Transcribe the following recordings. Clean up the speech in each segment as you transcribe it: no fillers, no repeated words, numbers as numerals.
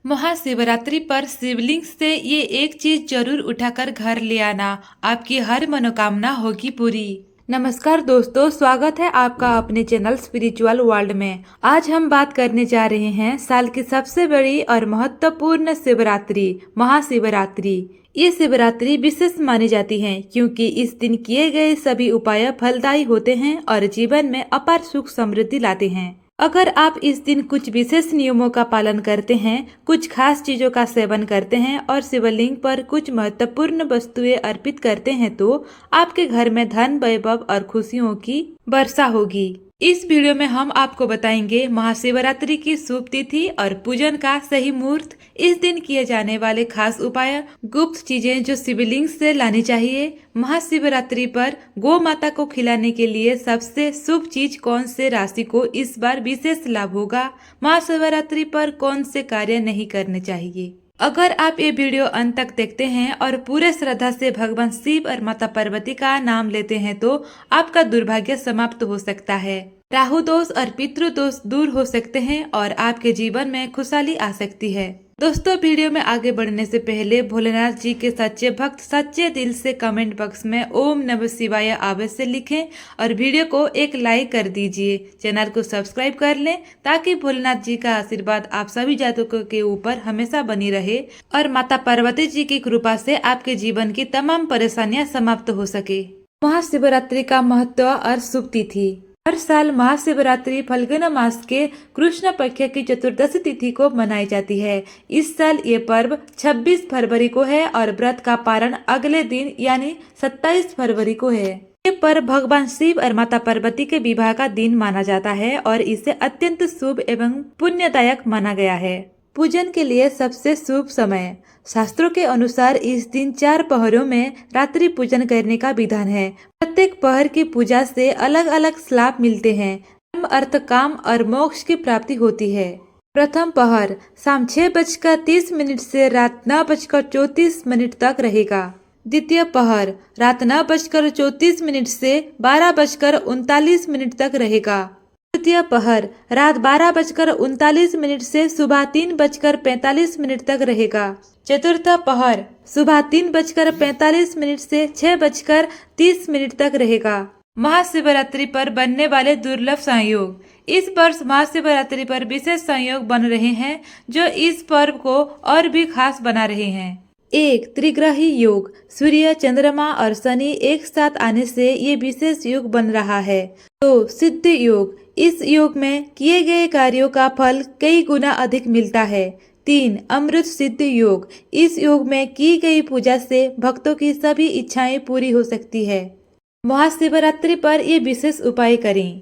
महाशिवरात्रि पर शिवलिंग से ये एक चीज जरूर उठाकर घर ले आना, आपकी हर मनोकामना होगी पूरी। नमस्कार दोस्तों, स्वागत है आपका अपने चैनल स्पिरिचुअल वर्ल्ड में। आज हम बात करने जा रहे हैं साल की सबसे बड़ी और महत्वपूर्ण शिवरात्रि, महाशिवरात्रि। ये शिवरात्रि विशेष मानी जाती है क्योंकि इस दिन किए गए सभी उपाय फलदायी होते हैं और जीवन में अपार सुख समृद्धि लाते हैं। अगर आप इस दिन कुछ विशेष नियमों का पालन करते हैं, कुछ खास चीजों का सेवन करते हैं और शिवलिंग पर कुछ महत्वपूर्ण वस्तुएं अर्पित करते हैं तो आपके घर में धन, वैभव और खुशियों की वर्षा होगी। इस वीडियो में हम आपको बताएंगे महाशिवरात्रि की शुभ तिथि और पूजन का सही मुहूर्त, इस दिन किए जाने वाले खास उपाय, गुप्त चीजें जो शिवलिंग से लानी चाहिए, महाशिवरात्रि पर गौ माता को खिलाने के लिए सबसे शुभ चीज कौन से राशि को इस बार विशेष लाभ होगा, महाशिवरात्रि पर कौन से कार्य नहीं करने चाहिए। अगर आप ये वीडियो अंत तक देखते हैं और पूरे श्रद्धा से भगवान शिव और माता पार्वती का नाम लेते हैं तो आपका दुर्भाग्य समाप्त हो सकता है, राहु दोष और पितृ दोष दूर हो सकते हैं और आपके जीवन में खुशहाली आ सकती है। दोस्तों, वीडियो में आगे बढ़ने से पहले भोलेनाथ जी के सच्चे भक्त सच्चे दिल से कमेंट बॉक्स में ओम नमः शिवाय अवश्य लिखें और वीडियो को एक लाइक कर दीजिए। चैनल को सब्सक्राइब कर लें ताकि भोलेनाथ जी का आशीर्वाद आप सभी जातकों के ऊपर हमेशा बनी रहे और माता पार्वती जी की कृपा से आपके जीवन की तमाम परेशानियां समाप्त हो सके। महाशिवरात्रि का महत्व और शुभ तिथि। हर साल महाशिवरात्रि फाल्गुन मास के कृष्ण पक्ष की चतुर्दशी तिथि को मनाई जाती है। इस साल ये पर्व 26 फरवरी को है और व्रत का पारण अगले दिन यानी 27 फरवरी को है। ये पर्व भगवान शिव और माता पार्वती के विवाह का दिन माना जाता है और इसे अत्यंत शुभ एवं पुण्यदायक माना गया है। पूजन के लिए सबसे शुभ समय। शास्त्रों के अनुसार इस दिन 4 पहरों में रात्रि पूजन करने का विधान है। प्रत्येक पहर की पूजा से अलग अलग लाभ मिलते हैं। धर्म, अर्थ, काम और मोक्ष की प्राप्ति होती है। प्रथम पहर शाम 6:30 से रात 9:34 तक रहेगा। द्वितीय पहर रात 9:34 से 12:39 तक रहेगा। तृतीय पहर रात 12:39 से सुबह 3:45 तक रहेगा। चतुर्थ पहर सुबह 3:45 से 6:30 तक रहेगा। महाशिवरात्रि पर बनने वाले दुर्लभ संयोग। इस वर्ष महाशिवरात्रि पर विशेष संयोग बन रहे हैं जो इस पर्व को और भी खास बना रहे हैं। 1. त्रिग्रही योग। सूर्य, चंद्रमा और शनि एक साथ आने से ये विशेष योग बन रहा है। 2. सिद्ध योग। इस योग में किए गए कार्यों का फल कई गुना अधिक मिलता है। 3. अमृत सिद्ध योग। इस योग में की गई पूजा से भक्तों की सभी इच्छाएं पूरी हो सकती है। महाशिवरात्रि पर ये विशेष उपाय करें।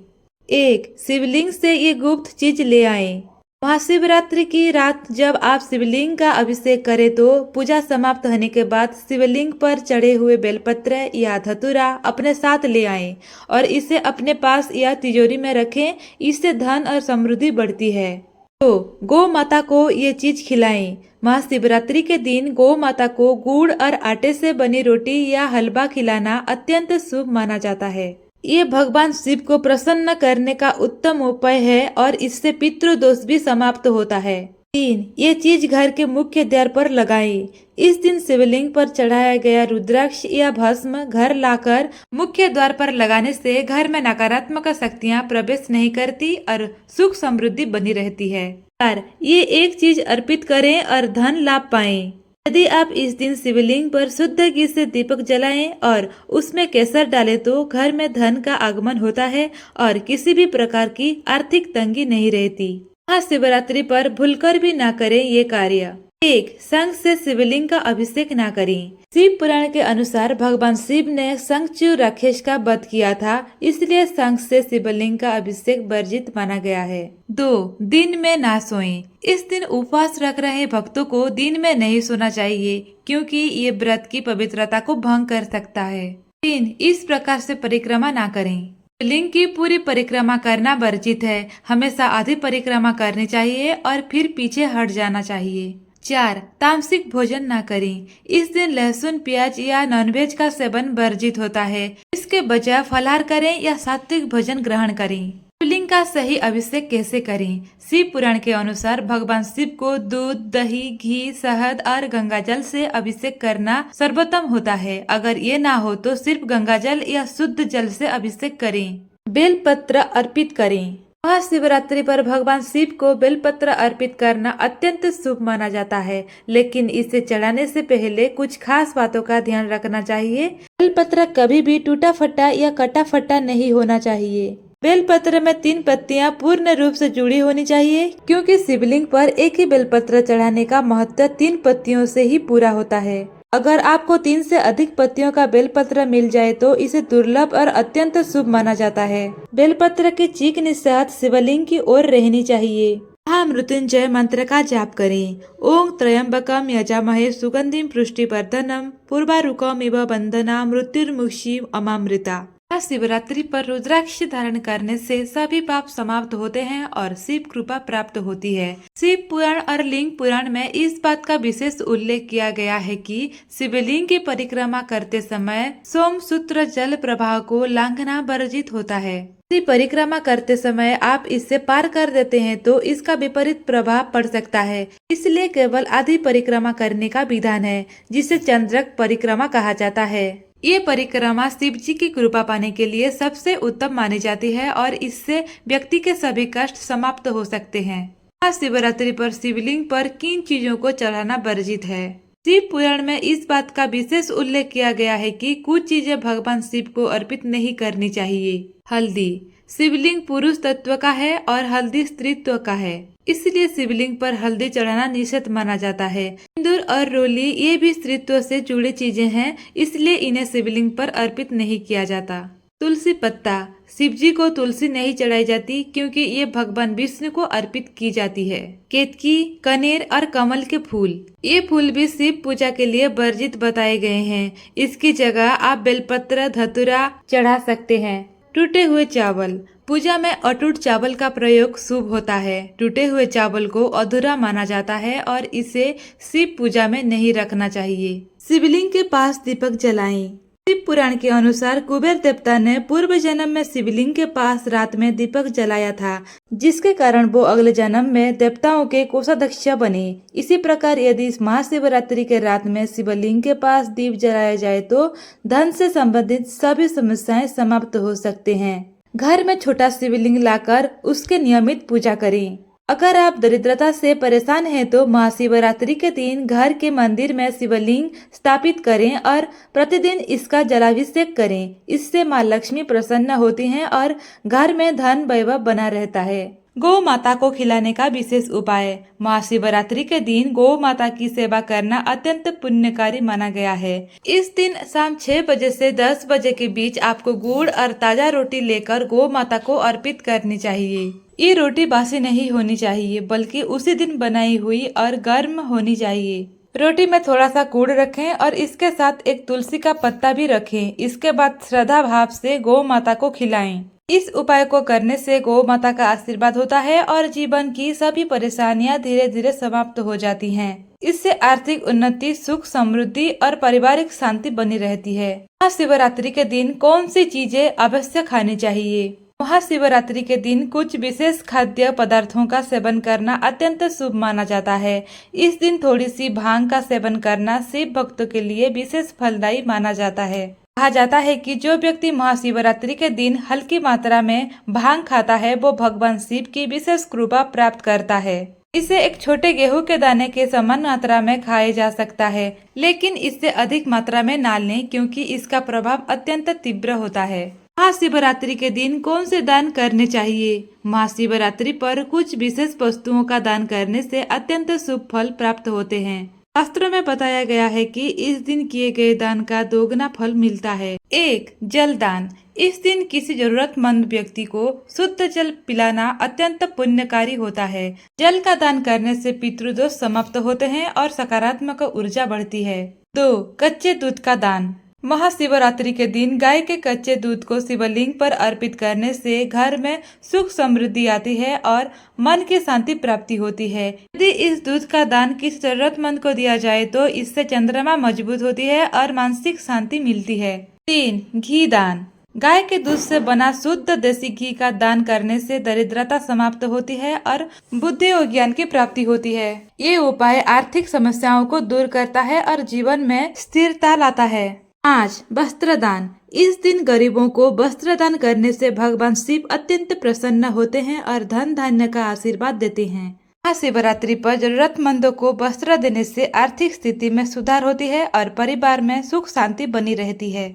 1. शिवलिंग से ये गुप्त चीज ले आएं। महाशिवरात्रि की रात जब आप शिवलिंग का अभिषेक करें तो पूजा समाप्त होने के बाद शिवलिंग पर चढ़े हुए बेलपत्र या धतूरा अपने साथ ले आएं और इसे अपने पास या तिजोरी में रखें। इससे धन और समृद्धि बढ़ती है। तो गौ माता को ये चीज खिलाएं। महाशिवरात्रि के दिन गौ माता को गुड़ और आटे से बनी रोटी या हलवा खिलाना अत्यंत शुभ माना जाता है। ये भगवान शिव को प्रसन्न करने का उत्तम उपाय है और इससे पितृ दोष भी समाप्त होता है। 3. ये चीज घर के मुख्य द्वार पर लगाएं। इस दिन शिवलिंग पर चढ़ाया गया रुद्राक्ष या भस्म घर लाकर मुख्य द्वार पर लगाने से घर में नकारात्मक शक्तियां प्रवेश नहीं करती और सुख समृद्धि बनी रहती है। 4. ये एक चीज अर्पित करें और धन लाभ पाएं। यदि आप इस दिन शिवलिंग पर शुद्ध घी से दीपक जलाएं और उसमें केसर डालें तो घर में धन का आगमन होता है और किसी भी प्रकार की आर्थिक तंगी नहीं रहती। महाशिवरात्रि पर भूलकर भी ना करें ये कार्य। 1. शंख से शिवलिंग का अभिषेक ना करें। शिव पुराण के अनुसार भगवान शिव ने शंखचूड़ राक्षस का वध किया था, इसलिए शंख से शिवलिंग का अभिषेक वर्जित माना गया है। 2. दिन में ना सोएं। इस दिन उपवास रख रहे भक्तों को दिन में नहीं सोना चाहिए क्योंकि ये व्रत की पवित्रता को भंग कर सकता है। 3. इस प्रकार से परिक्रमा ना करें। शिवलिंग की पूरी परिक्रमा करना वर्जित है। हमेशा आधी परिक्रमा करनी चाहिए और फिर पीछे हट जाना चाहिए। 4. तामसिक भोजन ना करें। इस दिन लहसुन, प्याज या नॉनवेज का सेवन वर्जित होता है। इसके बजाय फलाहार करें या सात्विक भोजन ग्रहण करें। शिवलिंग का सही अभिषेक कैसे करें? शिव पुराण के अनुसार भगवान शिव को दूध, दही, घी, शहद और गंगाजल से अभिषेक करना सर्वोत्तम होता है। अगर ये ना हो तो सिर्फ गंगाजल या शुद्ध जल से अभिषेक करें। बेलपत्र अर्पित करें। महाशिवरात्रि पर भगवान शिव को बेलपत्र अर्पित करना अत्यंत शुभ माना जाता है, लेकिन इसे चढ़ाने से पहले कुछ खास बातों का ध्यान रखना चाहिए। बेलपत्र कभी भी टूटा फटा या कटा फटा नहीं होना चाहिए। बेलपत्र में 3 पत्तियां पूर्ण रूप से जुड़ी होनी चाहिए, क्योंकि शिवलिंग पर एक ही बेलपत्र चढ़ाने का महत्व 3 पत्तियों से ही पूरा होता है। अगर आपको 3 से अधिक पत्तियों का बेलपत्र मिल जाए तो इसे दुर्लभ और अत्यंत शुभ माना जाता है। बेलपत्र की चीख निषाद शिवलिंग की ओर रहनी चाहिए। महामृत्युंजय मंत्र का जाप करें। ओम त्र्यंबकम यजामहे सुगंधिम पुष्टिवर्धनम पूर्वारुकमिव बंधना मृत्युर्मुक्षी अमामृता। शिवरात्रि पर रुद्राक्ष धारण करने से सभी पाप समाप्त होते हैं और शिव कृपा प्राप्त होती है। शिव पुराण और लिंग पुराण में इस बात का विशेष उल्लेख किया गया है कि शिवलिंग की परिक्रमा करते समय सोमसूत्र जल प्रवाह को लांघना वर्जित होता है। यदि परिक्रमा करते समय आप इससे पार कर देते हैं तो इसका विपरीत प्रभाव पड़ सकता है। इसलिए केवल आधी परिक्रमा करने का विधान है, जिसे चंद्रक परिक्रमा कहा जाता है। ये परिक्रमा शिव जी की कृपा पाने के लिए सबसे उत्तम मानी जाती है और इससे व्यक्ति के सभी कष्ट समाप्त हो सकते हैं। महाशिवरात्रि पर शिवलिंग पर किन चीजों को चढ़ाना वर्जित है? शिव पुराण में इस बात का विशेष उल्लेख किया गया है कि कुछ चीजें भगवान शिव को अर्पित नहीं करनी चाहिए। हल्दी। शिवलिंग पुरुष तत्व का है और हल्दी स्त्रीत्व का है, इसलिए शिवलिंग पर हल्दी चढ़ाना निषेध माना जाता है। सिंदूर और रोली ये भी स्त्रीत्व से जुड़ी चीजें हैं, इसलिए इन्हें शिवलिंग पर अर्पित नहीं किया जाता। तुलसी पत्ता। शिव जी को तुलसी नहीं चढ़ाई जाती, क्योंकि ये भगवान विष्णु को अर्पित की जाती है। केतकी, कनेर और कमल के फूल। ये फूल भी शिव पूजा के लिए वर्जित बताए गए हैं। इसकी जगह आप बेलपत्र, धतूरा चढ़ा सकते हैं। टूटे हुए चावल। पूजा में अटूट चावल का प्रयोग शुभ होता है। टूटे हुए चावल को अधूरा माना जाता है और इसे शिव पूजा में नहीं रखना चाहिए। शिवलिंग के पास दीपक जलाएं। शिव पुराण के अनुसार कुबेर देवता ने पूर्व जन्म में शिवलिंग के पास रात में दीपक जलाया था, जिसके कारण वो अगले जन्म में देवताओं के कोषाध्यक्ष बने। इसी प्रकार यदि इस महाशिवरात्रि के रात में शिवलिंग के पास दीप जलाया जाए तो धन से संबंधित सभी समस्याएं समाप्त हो सकते हैं। घर में छोटा शिवलिंग लाकर उसके नियमित पूजा करें। अगर आप दरिद्रता से परेशान हैं तो महाशिवरात्रि के दिन घर के मंदिर में शिवलिंग स्थापित करें और प्रतिदिन इसका जलाभिषेक करें। इससे माँ लक्ष्मी प्रसन्न होती हैं और घर में धन वैभव बना रहता है। गौ माता को खिलाने का विशेष उपाय। महाशिवरात्रि के दिन गौ माता की सेवा करना अत्यंत पुण्यकारी माना गया है। इस दिन शाम 6 बजे से 10 बजे के बीच आपको गुड़ और ताजा रोटी लेकर गौ माता को अर्पित करनी चाहिए। ये रोटी बासी नहीं होनी चाहिए, बल्कि उसी दिन बनाई हुई और गर्म होनी चाहिए। रोटी में थोड़ा सा गुड़ रखें और इसके साथ एक तुलसी का पत्ता भी रखें। इसके बाद श्रद्धा भाव से गौ माता को खिलाएं। इस उपाय को करने से गौ माता का आशीर्वाद होता है और जीवन की सभी परेशानियां धीरे धीरे समाप्त हो जाती हैं। इससे आर्थिक उन्नति, सुख, समृद्धि और पारिवारिक शांति बनी रहती है। महाशिवरात्रि के दिन कौन सी चीजें अवश्य खानी चाहिए? महाशिवरात्रि के दिन कुछ विशेष खाद्य पदार्थों का सेवन करना अत्यंत शुभ माना जाता है। इस दिन थोड़ी सी भांग का सेवन करना शिव भक्तों के लिए विशेष फलदायी माना जाता है। कहा जाता है कि जो व्यक्ति महाशिवरात्रि के दिन हल्की मात्रा में भांग खाता है वो भगवान शिव की विशेष कृपा प्राप्त करता है। इसे एक छोटे गेहूं के दाने के समान मात्रा में खाया जा सकता है, लेकिन इससे अधिक मात्रा में ना लें, क्योंकि इसका प्रभाव अत्यंत तीव्र होता है। महाशिवरात्रि के दिन कौन से दान करने चाहिए? महाशिवरात्रि पर कुछ विशेष वस्तुओं का दान करने से अत्यंत शुभ फल प्राप्त होते हैं। शास्त्रों में बताया गया है कि इस दिन किए गए दान का दोगुना फल मिलता है। 1. जल दान। इस दिन किसी जरूरतमंद व्यक्ति को शुद्ध जल पिलाना अत्यंत पुण्यकारी होता है। जल का दान करने से पितृदोष समाप्त होते हैं और सकारात्मक ऊर्जा बढ़ती है। 2. कच्चे दूध का दान। महाशिवरात्रि के दिन गाय के कच्चे दूध को शिवलिंग पर अर्पित करने से घर में सुख समृद्धि आती है और मन की शांति प्राप्ति होती है। यदि इस दूध का दान किसी जरूरतमंद को दिया जाए तो इससे चंद्रमा मजबूत होती है और मानसिक शांति मिलती है। 3. घी दान। गाय के दूध से बना शुद्ध देसी घी का दान करने से दरिद्रता समाप्त होती है और बुद्धि और ज्ञान की प्राप्ति होती है। ये उपाय आर्थिक समस्याओं को दूर करता है और जीवन में स्थिरता लाता है। आज वस्त्र दान। इस दिन गरीबों को वस्त्र दान करने से भगवान शिव अत्यंत प्रसन्न होते हैं और धन धान्य का आशीर्वाद देते हैं। महाशिवरात्रि पर जरूरतमंदों को वस्त्र देने से आर्थिक स्थिति में सुधार होती है और परिवार में सुख शांति बनी रहती है।